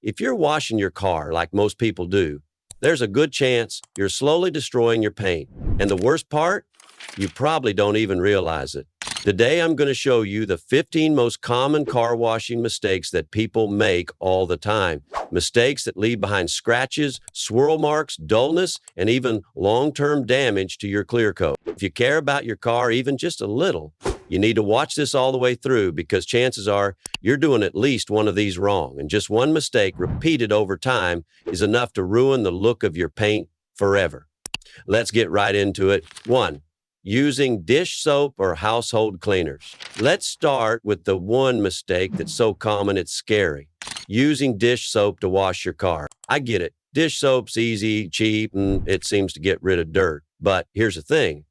If you're washing your car like most people do, there's a good chance you're slowly destroying your paint. And the worst part, you probably don't even realize it. Today, I'm going to show you the 15 most common car washing mistakes that people make all the time. Mistakes that leave behind scratches, swirl marks, dullness, and even long-term damage to your clear coat. If you care about your car even just a little, you need to watch this all the way through because chances are you're doing at least one of these wrong. And just one mistake repeated over time is enough to ruin the look of your paint forever. Let's get right into it. 1. Using dish soap or household cleaners. Let's start with the one mistake that's so common it's scary. Using dish soap to wash your car. I get it. Dish soap's easy, cheap, and it seems to get rid of dirt. But here's the thing.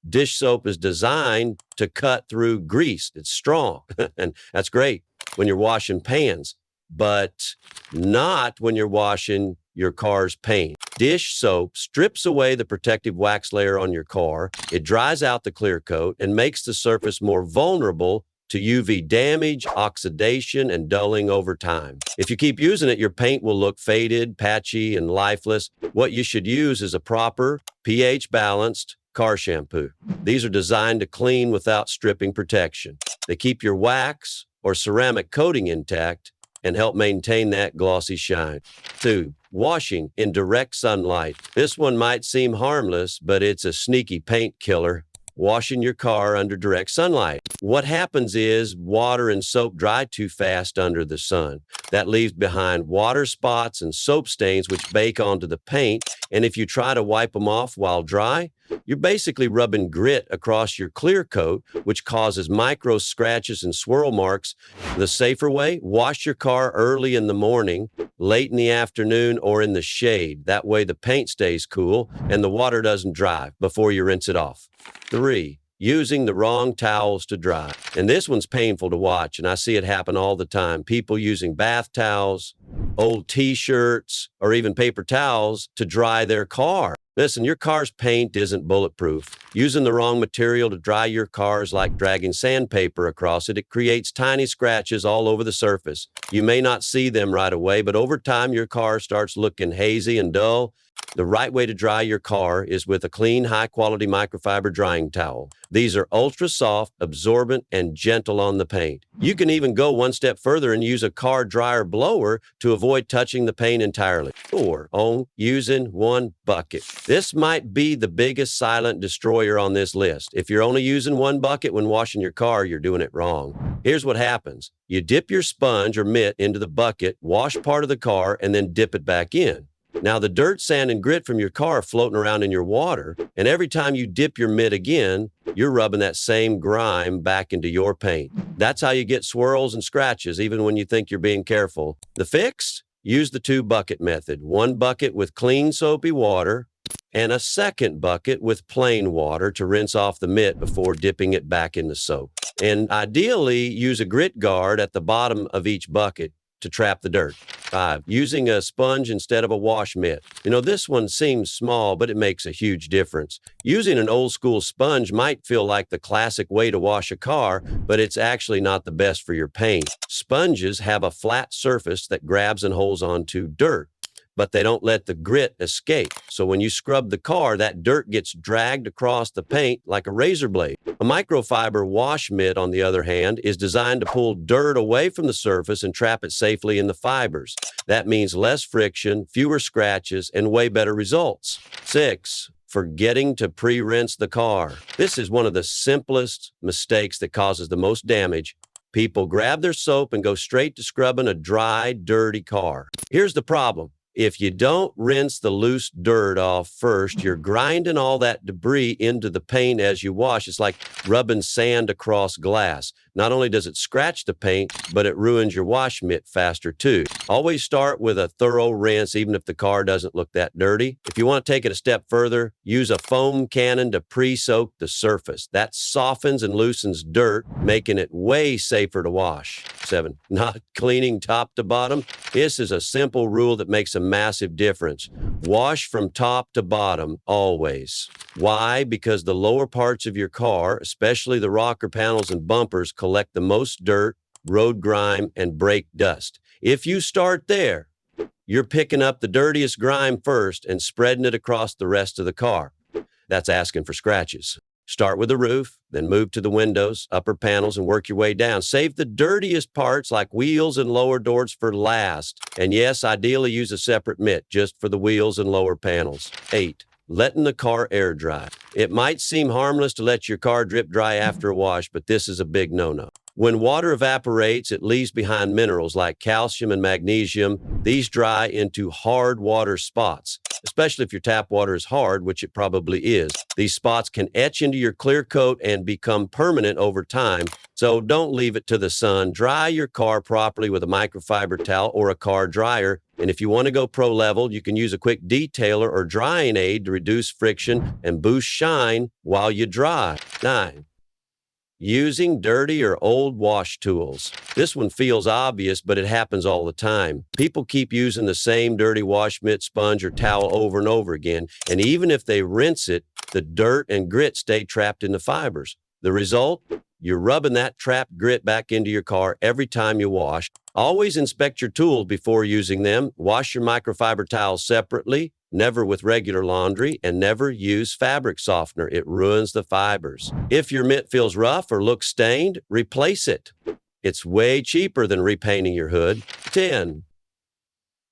Dish soap is designed to cut through grease. It's strong, and that's great when you're washing pans, but not when you're washing your car's paint. Dish soap strips away the protective wax layer on your car. It dries out the clear coat and makes the surface more vulnerable to UV damage, oxidation, and dulling over time. If you keep using it, your paint will look faded, patchy, and lifeless. What you should use is a proper, pH-balanced car shampoo. These are designed to clean without stripping protection. They keep your wax or ceramic coating intact and help maintain that glossy shine. 2. Washing in direct sunlight. This one might seem harmless, but it's a sneaky paint killer. Washing your car under direct sunlight. What happens is water and soap dry too fast under the sun. That leaves behind water spots and soap stains which bake onto the paint, and if you try to wipe them off while dry, you're basically rubbing grit across your clear coat, which causes micro scratches and swirl marks. The safer way, wash your car early in the morning, late in the afternoon, or in the shade. That way the paint stays cool and the water doesn't dry before you rinse it off. 3. Using the wrong towels to dry. And this one's painful to watch, and I see it happen all the time. People using bath towels, old t-shirts, or even paper towels to dry their car. Listen, your car's paint isn't bulletproof. Using the wrong material to dry your car is like dragging sandpaper across it. It creates tiny scratches all over the surface. You may not see them right away, but over time your car starts looking hazy and dull. The right way to dry your car is with a clean, high-quality microfiber drying towel. These are ultra-soft, absorbent, and gentle on the paint. You can even go one step further and use a car dryer blower to avoid touching the paint entirely. 4. Using one bucket. This might be the biggest silent destroyer on this list. If you're only using one bucket when washing your car, you're doing it wrong. Here's what happens. You dip your sponge or mitt into the bucket, wash part of the car, and then dip it back in. Now, the dirt, sand, and grit from your car are floating around in your water, and every time you dip your mitt again, you're rubbing that same grime back into your paint. That's how you get swirls and scratches, even when you think you're being careful. The fix? Use the 2-bucket method. One bucket with clean, soapy water, and a second bucket with plain water to rinse off the mitt before dipping it back in the soap. And ideally, use a grit guard at the bottom of each bucket to trap the dirt. 5. Using a sponge instead of a wash mitt. This one seems small, but it makes a huge difference. Using an old school sponge might feel like the classic way to wash a car, but it's actually not the best for your paint. Sponges have a flat surface that grabs and holds onto dirt, but they don't let the grit escape. So when you scrub the car, that dirt gets dragged across the paint like a razor blade. A microfiber wash mitt, on the other hand, is designed to pull dirt away from the surface and trap it safely in the fibers. That means less friction, fewer scratches, and way better results. 6. Forgetting to pre-rinse the car. This is one of the simplest mistakes that causes the most damage. People grab their soap and go straight to scrubbing a dry, dirty car. Here's the problem. If you don't rinse the loose dirt off first, you're grinding all that debris into the paint as you wash. It's like rubbing sand across glass. Not only does it scratch the paint, but it ruins your wash mitt faster too. Always start with a thorough rinse, even if the car doesn't look that dirty. If you want to take it a step further, use a foam cannon to pre-soak the surface. That softens and loosens dirt, making it way safer to wash. 7. Not cleaning top to bottom. This is a simple rule that makes a massive difference. Wash from top to bottom, always. Why? Because the lower parts of your car, especially the rocker panels and bumpers, collect the most dirt, road grime, and brake dust. If you start there, You're picking up the dirtiest grime first and spreading it across the rest of the car. That's asking for scratches. Start with the roof, then move to the windows, upper panels, and work your way down. Save the dirtiest parts like wheels and lower doors for last. And yes, ideally use a separate mitt just for the wheels and lower panels. 8. Letting the car air dry. It might seem harmless to let your car drip dry after a wash, but this is a big no-no. When water evaporates, it leaves behind minerals like calcium and magnesium. These dry into hard water spots, especially if your tap water is hard, which it probably is. These spots can etch into your clear coat and become permanent over time, so don't leave it to the sun. Dry your car properly with a microfiber towel or a car dryer. And if you want to go pro level, you can use a quick detailer or drying aid to reduce friction and boost shine while you dry. 9. Using dirty or old wash tools. This one feels obvious, but it happens all the time. People keep using the same dirty wash mitt, sponge, or towel over and over again, and even if they rinse it, the dirt and grit stay trapped in the fibers. The result? You're rubbing that trapped grit back into your car every time you wash. Always inspect your tools before using them. Wash your microfiber towels separately, never with regular laundry, and never use fabric softener. It ruins the fibers. If your mitt feels rough or looks stained, replace it. It's way cheaper than repainting your hood. 10.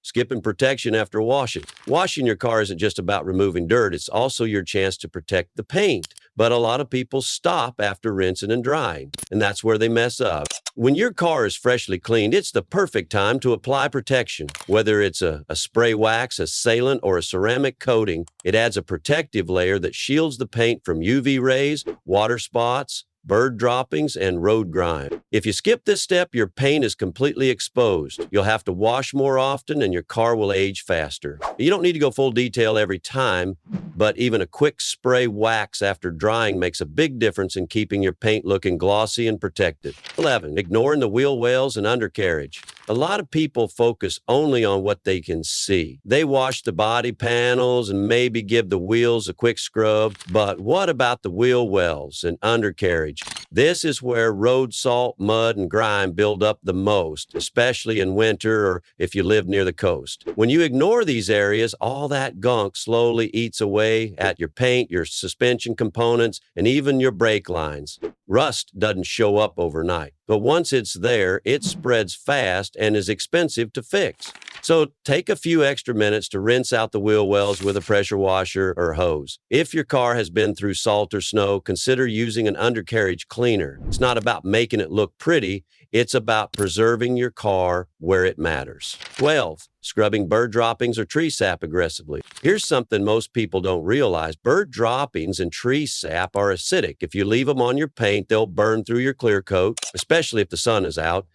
Skipping protection after washing. Washing your car isn't just about removing dirt, it's also your chance to protect the paint. But a lot of people stop after rinsing and drying, and that's where they mess up. When your car is freshly cleaned, it's the perfect time to apply protection. Whether it's a spray wax, a sealant, or a ceramic coating, it adds a protective layer that shields the paint from UV rays, water spots, bird droppings, and road grime. If you skip this step, your paint is completely exposed. You'll have to wash more often and your car will age faster. You don't need to go full detail every time, but even a quick spray wax after drying makes a big difference in keeping your paint looking glossy and protected. 11. Ignoring the wheel wells and undercarriage. A lot of people focus only on what they can see. They wash the body panels and maybe give the wheels a quick scrub, but what about the wheel wells and undercarriage? This is where road salt, mud, and grime build up the most, especially in winter or if you live near the coast. When you ignore these areas, all that gunk slowly eats away at your paint, your suspension components, and even your brake lines. Rust doesn't show up overnight, but once it's there, it spreads fast and is expensive to fix. So take a few extra minutes to rinse out the wheel wells with a pressure washer or hose. If your car has been through salt or snow, consider using an undercarriage cleaner. It's not about making it look pretty, it's about preserving your car where it matters. 12. Scrubbing bird droppings or tree sap aggressively. Here's something most people don't realize. Bird droppings and tree sap are acidic. If you leave them on your paint, they'll burn through your clear coat, especially if the sun is out.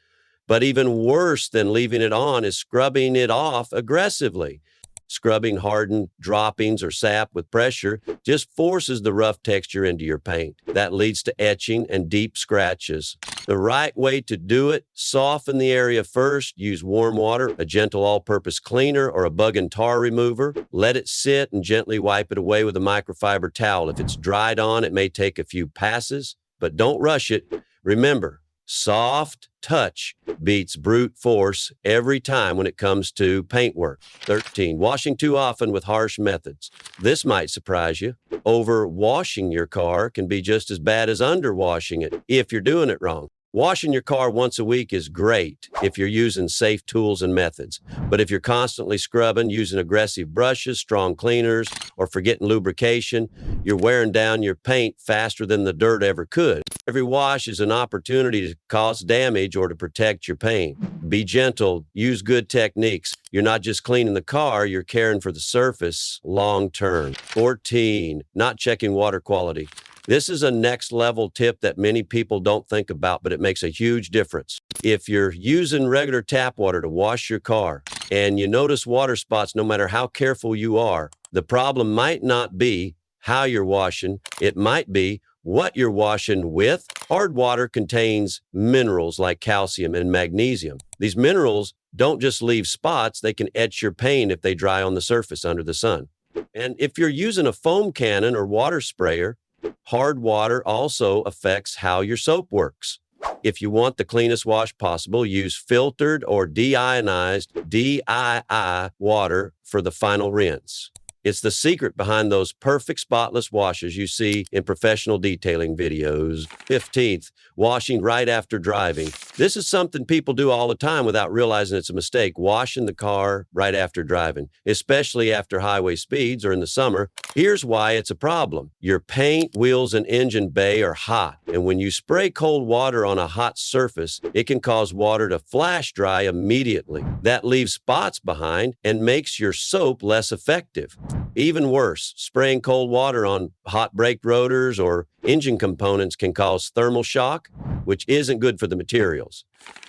But even worse than leaving it on is scrubbing it off aggressively. Scrubbing hardened droppings or sap with pressure just forces the rough texture into your paint. That leads to etching and deep scratches. The right way to do it: soften the area first, use warm water, a gentle all-purpose cleaner, or a bug and tar remover. Let it sit and gently wipe it away with a microfiber towel. If it's dried on, it may take a few passes, but don't rush it. Remember, soft touch beats brute force every time when it comes to paint work. 13. Washing too often with harsh methods. This might surprise you. Overwashing your car can be just as bad as underwashing it if you're doing it wrong. Washing your car once a week is great if you're using safe tools and methods. But if you're constantly scrubbing, using aggressive brushes, strong cleaners, or forgetting lubrication, you're wearing down your paint faster than the dirt ever could. Every wash is an opportunity to cause damage or to protect your paint. Be gentle, use good techniques. You're not just cleaning the car, you're caring for the surface long term. 14. Not checking water quality. This is a next level tip that many people don't think about, but it makes a huge difference. If you're using regular tap water to wash your car and you notice water spots no matter how careful you are, the problem might not be how you're washing, it might be what you're washing with. Hard water contains minerals like calcium and magnesium. These minerals don't just leave spots, they can etch your paint if they dry on the surface under the sun. And if you're using a foam cannon or water sprayer, hard water also affects how your soap works. If you want the cleanest wash possible, use filtered or deionized DII water for the final rinse. It's the secret behind those perfect spotless washes you see in professional detailing videos. 15th, washing right after driving. This is something people do all the time without realizing it's a mistake, washing the car right after driving, especially after highway speeds or in the summer. Here's why it's a problem. Your paint, wheels, and engine bay are hot, and when you spray cold water on a hot surface, it can cause water to flash dry immediately. That leaves spots behind and makes your soap less effective. Even worse, spraying cold water on hot brake rotors or engine components can cause thermal shock, which isn't good for the materials.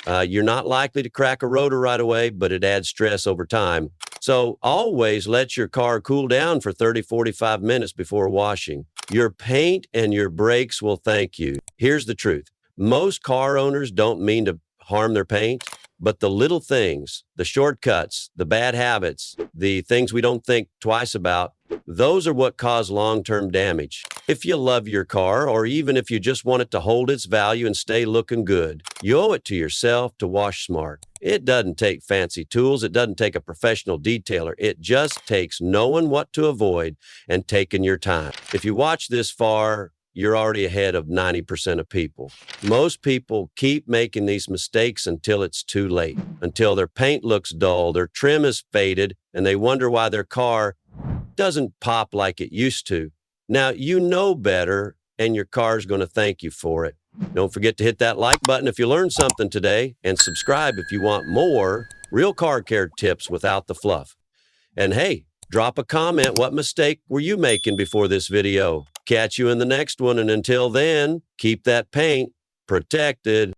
You're not likely to crack a rotor right away, but it adds stress over time. So always let your car cool down for 30-45 minutes before washing. Your paint and your brakes will thank you. Here's the truth. Most car owners don't mean to harm their paint, but the little things, the shortcuts, the bad habits, the things we don't think twice about, those are what cause long-term damage. If you love your car, or even if you just want it to hold its value and stay looking good, you owe it to yourself to wash smart. It doesn't take fancy tools. It doesn't take a professional detailer. It just takes knowing what to avoid and taking your time. If you watch this far, you're already ahead of 90% of people. Most people keep making these mistakes until it's too late, until their paint looks dull, their trim is faded, and they wonder why their car doesn't pop like it used to. Now, you know better, and your car's going to thank you for it. Don't forget to hit that like button if you learned something today, and subscribe if you want more real car care tips without the fluff. And hey, drop a comment. What mistake were you making before this video? Catch you in the next one, and until then, keep that paint protected.